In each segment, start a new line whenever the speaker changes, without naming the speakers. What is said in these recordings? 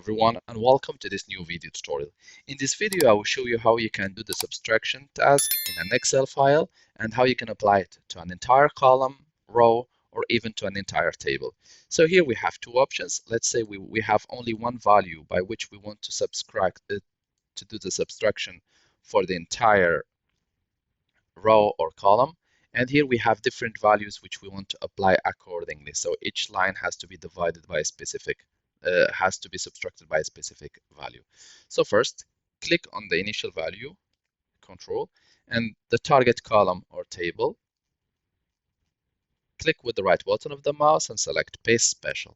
Everyone, and welcome to this new video tutorial. In this video I will show you how you can do the subtraction task in an Excel file and how you can apply it to an entire column, row, or even to an entire table. So here we have two options. Let's say we have only one value by which we want to subtract to do the subtraction for the entire row or column, and here we have different values which we want to apply accordingly. So each line has to be divided by a specific has to be subtracted by a specific value. So first, click on the initial value, control, and the target column or table. Click with the right button of the mouse and select Paste Special.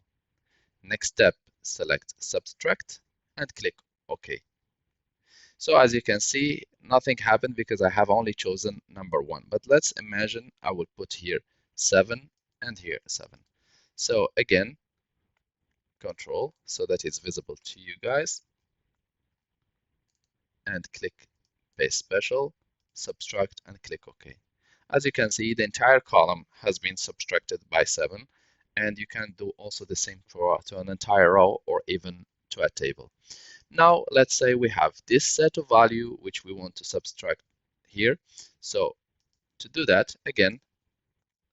Next step, select Subtract and click OK. So as you can see, nothing happened because I have only chosen number 1. But let's imagine I will put here 7 and here 7. So again, Control so that it's visible to you guys, and click Paste Special, Subtract, and click OK. As you can see, the entire column has been subtracted by 7, and you can do also the same to an entire row or even to a table. Now let's say we have this set of value which we want to subtract here. So to do that, again,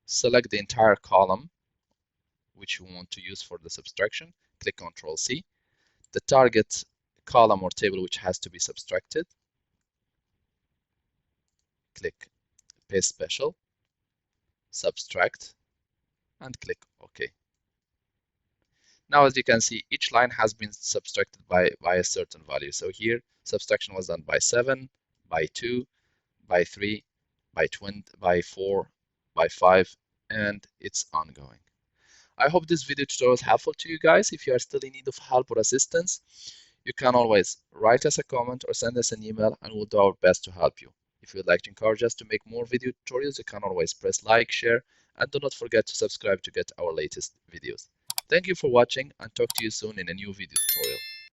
select the entire column which you want to use for the subtraction. Click Ctrl C. The target column or table which has to be subtracted. Click Paste Special, Subtract, and click OK. Now, as you can see, each line has been subtracted by a certain value. So here, subtraction was done by 7, by 2, by 3, by 20, by 4, by 5, and it's ongoing. I hope this video tutorial is helpful to you guys. If you are still in need of help or assistance, you can always write us a comment or send us an email, and we'll do our best to help you. If you would like to encourage us to make more video tutorials, you can always press like, share, and do not forget to subscribe to get our latest videos. Thank you for watching, and talk to you soon in a new video tutorial.